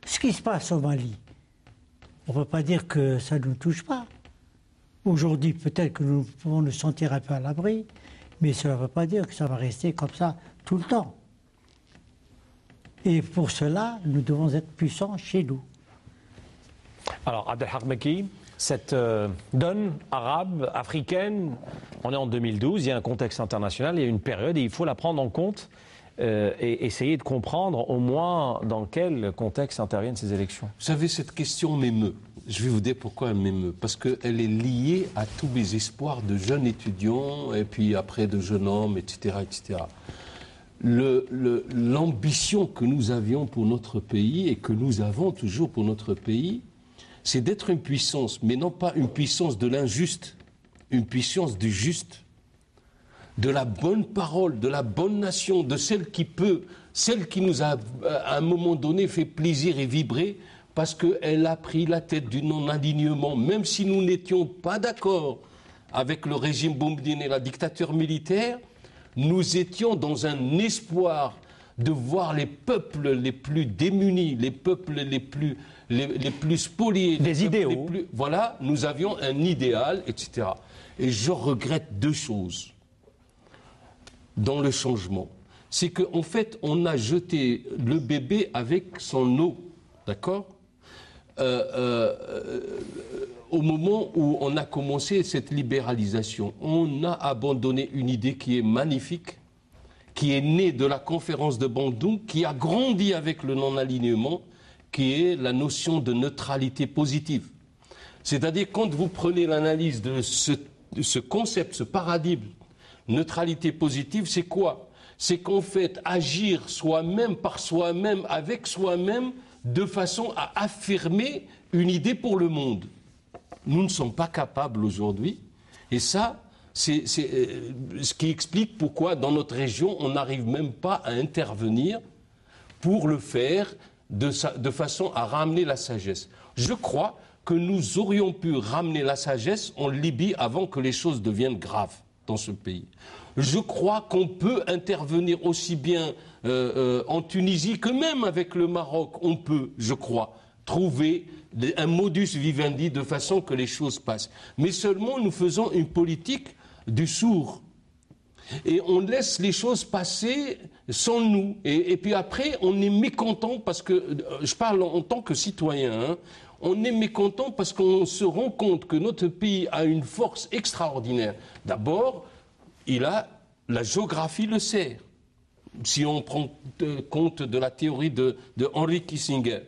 Ce qui se passe au Mali, on ne peut pas dire que ça ne nous touche pas. Aujourd'hui, peut-être que nous pouvons nous sentir un peu à l'abri, mais cela ne veut pas dire que ça va rester comme ça tout le temps. Et pour cela, nous devons être puissants chez nous. Alors, Abdelhak Mekki, cette donne arabe, africaine, on est en 2012, il y a un contexte international, il y a une période et il faut la prendre en compte et essayer de comprendre au moins dans quel contexte interviennent ces élections. Vous savez, cette question m'émeut. Je vais vous dire pourquoi elle m'émeut. Parce qu'elle est liée à tous mes espoirs de jeunes étudiants et puis après de jeunes hommes, etc. etc. L'ambition que nous avions pour notre pays et que nous avons toujours pour notre pays, c'est d'être une puissance, mais non pas une puissance de l'injuste, une puissance du juste, de la bonne parole, de la bonne nation, de celle qui peut, celle qui nous a à un moment donné fait plaisir et vibrer parce qu'elle a pris la tête du non-alignement, même si nous n'étions pas d'accord avec le régime Boumediene et la dictature militaire, nous étions dans un espoir de voir les peuples les plus démunis, les peuples les plus spoliés. Des idéaux. Voilà, nous avions un idéal, etc. Et je regrette deux choses dans le changement. C'est qu'en fait, on a jeté le bébé avec son eau, d'accord ? Au moment où on a commencé cette libéralisation, on a abandonné une idée qui est magnifique, qui est née de la conférence de Bandung, qui a grandi avec le non-alignement, qui est la notion de neutralité positive. C'est-à-dire, quand vous prenez l'analyse de ce concept, ce paradigme, neutralité positive, c'est quoi? C'est qu'en fait, agir soi-même, par soi-même, avec soi-même, de façon à affirmer une idée pour le monde. Nous ne sommes pas capables aujourd'hui, et ça, c'est ce qui explique pourquoi dans notre région, on n'arrive même pas à intervenir pour le faire de façon à ramener la sagesse. Je crois que nous aurions pu ramener la sagesse en Libye avant que les choses deviennent graves dans ce pays. Je crois qu'on peut intervenir aussi bien en Tunisie que même avec le Maroc. On peut, je crois, trouver un modus vivendi de façon que les choses passent. Mais seulement nous faisons une politique du sourd. Et on laisse les choses passer sans nous. Et puis après, on est mécontent parce que, je parle en tant que citoyen, hein, on est mécontent parce qu'on se rend compte que notre pays a une force extraordinaire. D'abord, la géographie le sert. Si on prend compte de la théorie de Henry Kissinger,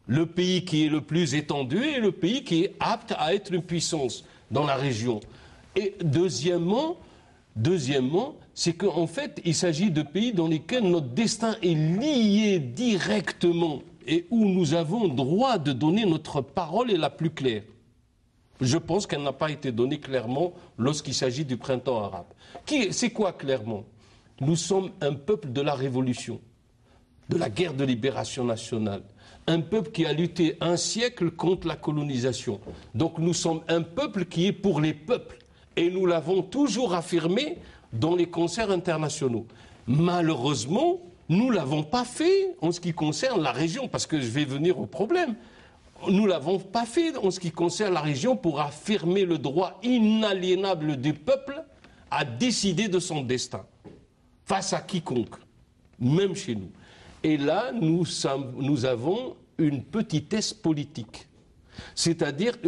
le pays qui est le plus étendu est le pays qui est apte à être une puissance dans la région. Et deuxièmement, c'est qu'en fait, il s'agit de pays dans lesquels notre destin est lié directement et où nous avons droit de donner notre parole est la plus claire. Je pense qu'elle n'a pas été donnée clairement lorsqu'il s'agit du printemps arabe. C'est quoi clairement? Nous sommes un peuple de la révolution, de la guerre de libération nationale. Un peuple qui a lutté un siècle contre la colonisation. Donc nous sommes un peuple qui est pour les peuples. Et nous l'avons toujours affirmé dans les concerts internationaux. Malheureusement, nous ne l'avons pas fait en ce qui concerne la région, parce que je vais venir au problème. Nous ne l'avons pas fait en ce qui concerne la région pour affirmer le droit inaliénable du peuple à décider de son destin, face à quiconque, même chez nous. Et là, nous avons une petitesse politique, c'est-à-dire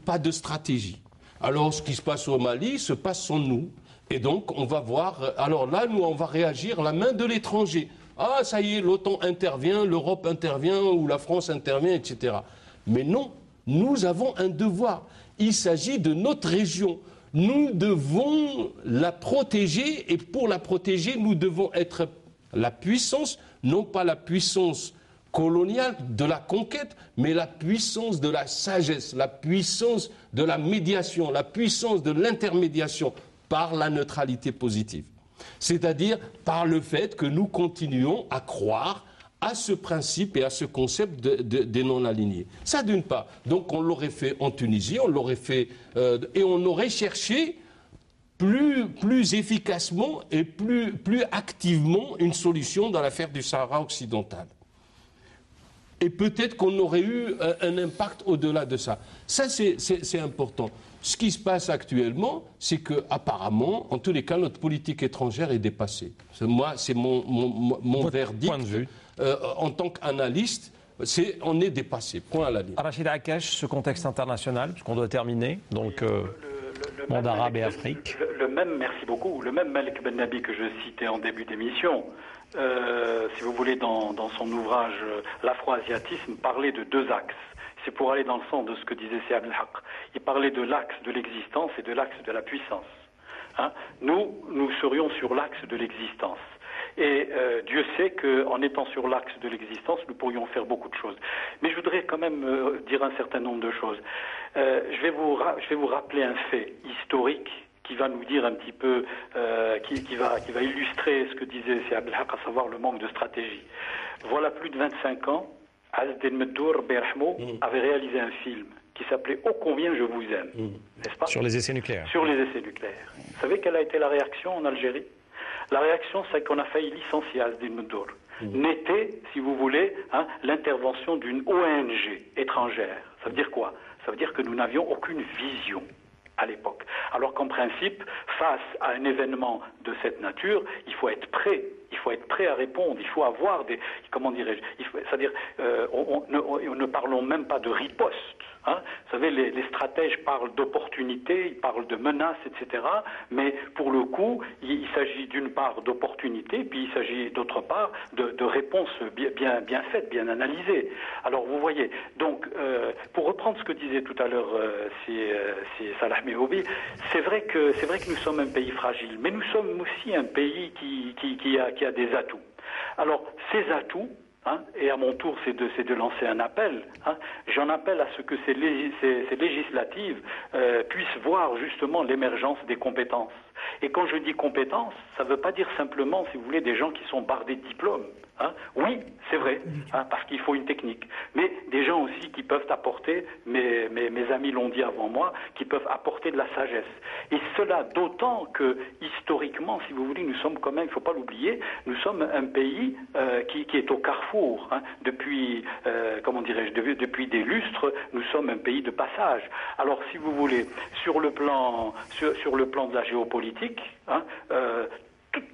pas de stratégie. Alors, ce qui se passe au Mali se passe sans nous. Et donc, on va voir... Alors là, nous, on va réagir à la main de l'étranger. Ah, ça y est, l'OTAN intervient, l'Europe intervient, ou la France intervient, etc. Mais non, nous avons un devoir. Il s'agit de notre région. Nous devons la protéger, et pour la protéger, nous devons être la puissance, non pas la puissance coloniale de la conquête, mais la puissance de la sagesse, la puissance de la médiation, la puissance de l'intermédiation par la neutralité positive. C'est-à-dire par le fait que nous continuons à croire à ce principe et à ce concept des non-alignés. Ça d'une part. Donc on l'aurait fait en Tunisie, on l'aurait fait et on aurait cherché plus efficacement et plus activement une solution dans l'affaire du Sahara occidental. Et peut-être qu'on aurait eu un impact au-delà de ça. Ça, c'est important. Ce qui se passe actuellement, c'est qu'apparemment, en tous les cas, notre politique étrangère est dépassée. Moi, c'est mon verdict. Point de vue. En tant qu'analyste, on est dépassé. Point à la ligne. Rachid Akash, ce contexte international, puisqu'on doit terminer, donc monde arabe et Afrique. Merci beaucoup. Le même Malik Ben Nabi que je citais en début d'émission, si vous voulez, dans son ouvrage L'Afro-Asiatisme, parlait de deux axes. C'est pour aller dans le sens de ce que disait Siad El-Haq. Il parlait de l'axe de l'existence et de l'axe de la puissance. Hein? Nous serions sur l'axe de l'existence. Et Dieu sait qu'en étant sur l'axe de l'existence, nous pourrions faire beaucoup de choses. Mais je voudrais quand même dire un certain nombre de choses. Je vais vous rappeler un fait historique qui va nous dire un petit peu, qui va illustrer ce que disait Siad El-Haq, à savoir le manque de stratégie. Voilà plus de 25 ans, Azdin Meddour Berhmo avait réalisé un film qui s'appelait « Ô combien je vous aime », n'est-ce pas ? Sur les essais nucléaires. Sur les essais nucléaires. Vous savez quelle a été la réaction en Algérie ? La réaction, c'est qu'on a failli licencier Azdin Meddour. N'était, si vous voulez, l'intervention d'une ONG étrangère. Ça veut dire quoi ? Ça veut dire que nous n'avions aucune vision à l'époque. Alors qu'en principe, face à un événement de cette nature, il faut être prêt. Il faut être prêt à répondre. Il faut avoir des... Comment dirais-je ? C'est-à-dire, ne parlons même pas de riposte. Hein. Vous savez, les stratèges parlent d'opportunités, ils parlent de menaces, etc. Mais pour le coup, il s'agit d'une part d'opportunités, puis il s'agit d'autre part de réponses bien faites, bien analysées. Alors vous voyez, donc pour reprendre ce que disait tout à l'heure Salah Mehoubi, c'est vrai que nous sommes un pays fragile, mais nous sommes aussi un pays qui a des atouts. Alors ces atouts, et à mon tour, c'est de lancer un appel. J'en appelle à ce que ces législatives puissent voir justement l'émergence des compétences. Et quand je dis compétences, ça ne veut pas dire simplement, si vous voulez, des gens qui sont bardés de diplômes. Oui, c'est vrai, parce qu'il faut une technique. Mais des gens aussi qui peuvent apporter, mes amis l'ont dit avant moi, qui peuvent apporter de la sagesse. Et cela d'autant que, historiquement, si vous voulez, nous sommes quand même, il ne faut pas l'oublier, nous sommes un pays qui est au carrefour. Depuis, depuis des lustres, nous sommes un pays de passage. Alors, si vous voulez, sur le plan de la géopolitique,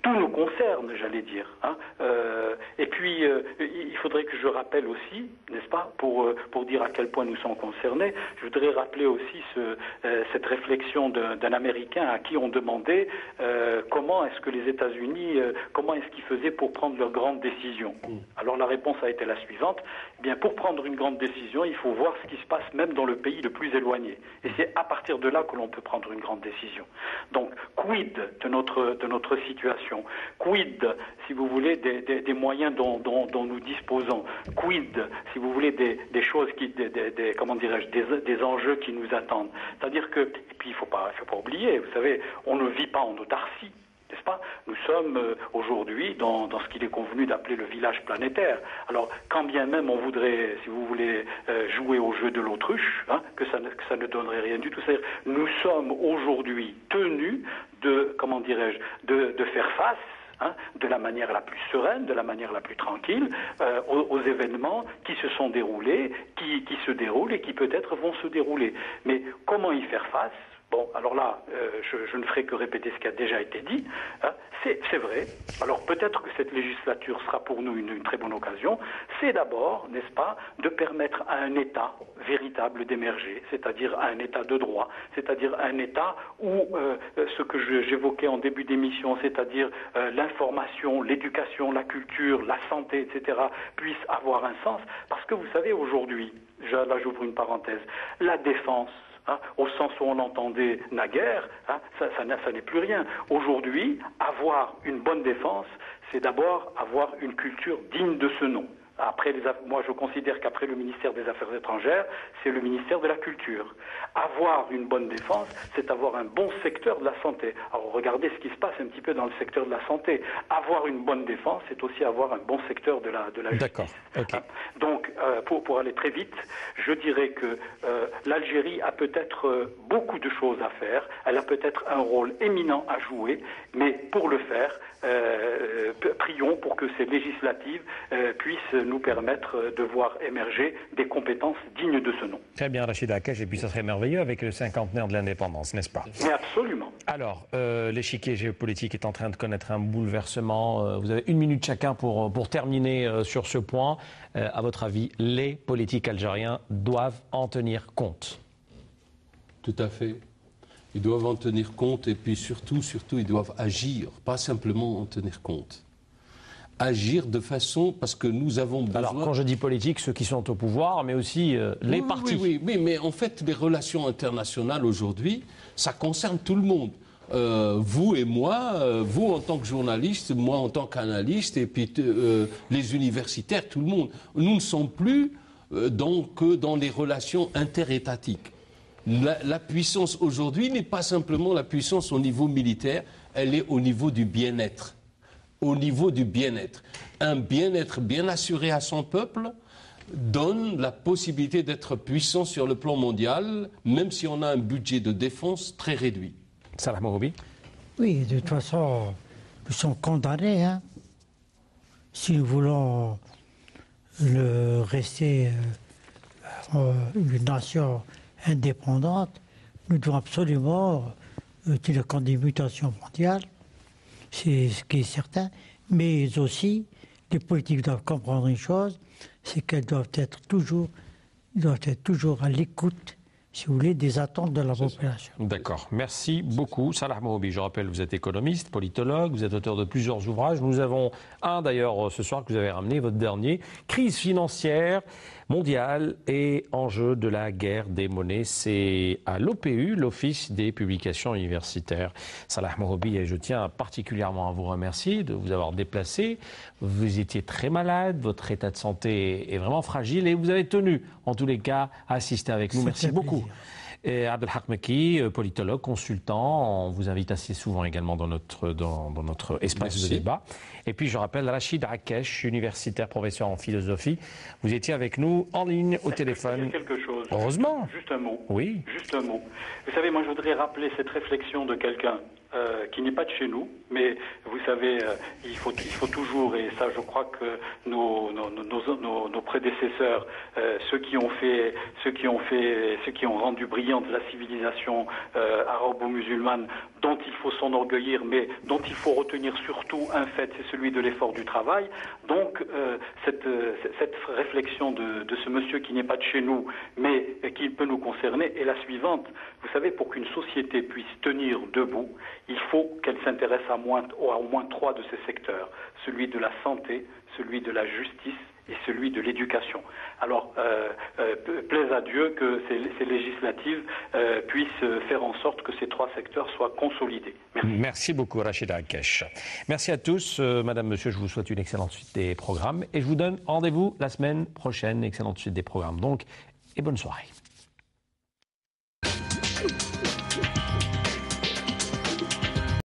tout nous concerne, j'allais dire. Et puis, il faudrait que je rappelle aussi, n'est-ce pas, pour dire à quel point nous sommes concernés, je voudrais rappeler aussi cette réflexion d'un Américain à qui on demandait comment est-ce que les États-Unis, comment est-ce qu'ils faisaient pour prendre leurs grandes décisions. Alors la réponse a été la suivante, eh bien pour prendre une grande décision, il faut voir ce qui se passe même dans le pays le plus éloigné. Et c'est à partir de là que l'on peut prendre une grande décision. Donc, quid de notre situation? Quid, si vous voulez, des moyens dont nous disposons? Quid, si vous voulez, des choses comment dirais-je, des enjeux qui nous attendent? C'est-à-dire que, et puis il faut pas oublier, vous savez, on ne vit pas en autarcie. N'est-ce pas? Nous sommes aujourd'hui dans ce qu'il est convenu d'appeler le village planétaire. Alors, quand bien même on voudrait, si vous voulez, jouer au jeu de l'autruche, que ça ne donnerait rien du tout. C'est-à-dire, nous sommes aujourd'hui tenus de, comment dirais-je, de faire face, de la manière la plus sereine, de la manière la plus tranquille, aux événements qui se sont déroulés, qui se déroulent et qui peut-être vont se dérouler. Mais comment y faire face? Bon, alors là, je ne ferai que répéter ce qui a déjà été dit. C'est vrai. Alors peut-être que cette législature sera pour nous une très bonne occasion. C'est d'abord, n'est-ce pas, de permettre à un État véritable d'émerger, c'est-à-dire à un État de droit, c'est-à-dire à un État où ce que j'évoquais en début d'émission, c'est-à-dire l'information, l'éducation, la culture, la santé, etc., puissent avoir un sens. Parce que vous savez, aujourd'hui, là j'ouvre une parenthèse, la défense, au sens où on l'entendait naguère, ça n'est plus rien. Aujourd'hui, avoir une bonne défense, c'est d'abord avoir une culture digne de ce nom. Moi, je considère qu'après le ministère des Affaires étrangères, c'est le ministère de la Culture. Avoir une bonne défense, c'est avoir un bon secteur de la santé. Alors, regardez ce qui se passe un petit peu dans le secteur de la santé. Avoir une bonne défense, c'est aussi avoir un bon secteur de la justice. D'accord. Okay. Donc, pour aller très vite, je dirais que l'Algérie a peut-être beaucoup de choses à faire. Elle a peut-être un rôle éminent à jouer, mais pour le faire, prions pour que ces législatives puissent nous permettre de voir émerger des compétences dignes de ce nom. Très bien, Rachid Akesh, et puis ça serait merveilleux avec le cinquantenaire de l'indépendance, n'est-ce pas? Mais absolument. Alors, l'échiquier géopolitique est en train de connaître un bouleversement. Vous avez 1 minute chacun pour terminer sur ce point. À votre avis, les politiques algériens doivent en tenir compte? Tout à fait. Ils doivent en tenir compte et puis surtout, ils doivent agir, pas simplement en tenir compte. Agir de façon, parce que nous avons besoin... Alors, quand je dis politique, ceux qui sont au pouvoir, mais aussi les partis. Oui, mais en fait, les relations internationales aujourd'hui, ça concerne tout le monde. Vous et moi, vous en tant que journaliste, moi en tant qu'analyste, et puis les universitaires, tout le monde. Nous ne sommes plus que dans les relations interétatiques. La puissance aujourd'hui n'est pas simplement la puissance au niveau militaire, elle est au niveau du bien-être. Au niveau du bien-être. Un bien-être bien assuré à son peuple donne la possibilité d'être puissant sur le plan mondial, même si on a un budget de défense très réduit. Salah Mohoubi. Oui, de toute façon, nous sommes condamnés. Hein. Si nous voulons rester une nation indépendante, nous devons absolument tenir compte des mutations mondiales, c'est ce qui est certain, mais aussi les politiques doivent comprendre une chose, c'est qu'elles doivent être toujours à l'écoute, si vous voulez, des attentes de la population. D'accord. Merci beaucoup. Salah Mohoubi, je rappelle, vous êtes économiste, politologue, vous êtes auteur de plusieurs ouvrages. Nous avons un d'ailleurs ce soir que vous avez ramené, votre dernier, Crise financière mondiale et enjeu de la guerre des monnaies. C'est à l'OPU, l'Office des publications universitaires. Salah Mohoubi, et je tiens particulièrement à vous remercier de vous avoir déplacé. Vous étiez très malade, votre état de santé est vraiment fragile et vous avez tenu, en tous les cas, à assister avec nous. Merci beaucoup. Et Abdelhak Mekki, politologue, consultant, on vous invite assez souvent également dans notre espace de débat. Et puis je rappelle Rachid Akesh, universitaire, professeur en philosophie. Vous étiez avec nous en ligne au téléphone. Quelque chose. Heureusement. Juste un mot. Oui. Juste un mot. Vous savez, moi je voudrais rappeler cette réflexion de quelqu'un qui n'est pas de chez nous, mais vous savez, il faut toujours, et ça je crois que nos prédécesseurs, ceux qui ont rendu brillante la civilisation arabo-musulmane, dont il faut s'enorgueillir, mais dont il faut retenir surtout un fait, c'est celui de l'effort du travail. Donc cette réflexion de ce monsieur qui n'est pas de chez nous, mais qui peut nous concerner, est la suivante. Vous savez, pour qu'une société puisse tenir debout, il faut qu'elle s'intéresse à au moins 3 de ces secteurs, celui de la santé, celui de la justice et celui de l'éducation. Alors, plaise à Dieu que ces législatives puissent faire en sorte que ces 3 secteurs soient consolidés. Merci. Merci beaucoup, Rachida Akesh. Merci à tous. Madame, Monsieur, je vous souhaite une excellente suite des programmes et je vous donne rendez-vous la semaine prochaine. Excellente suite des programmes donc et bonne soirée.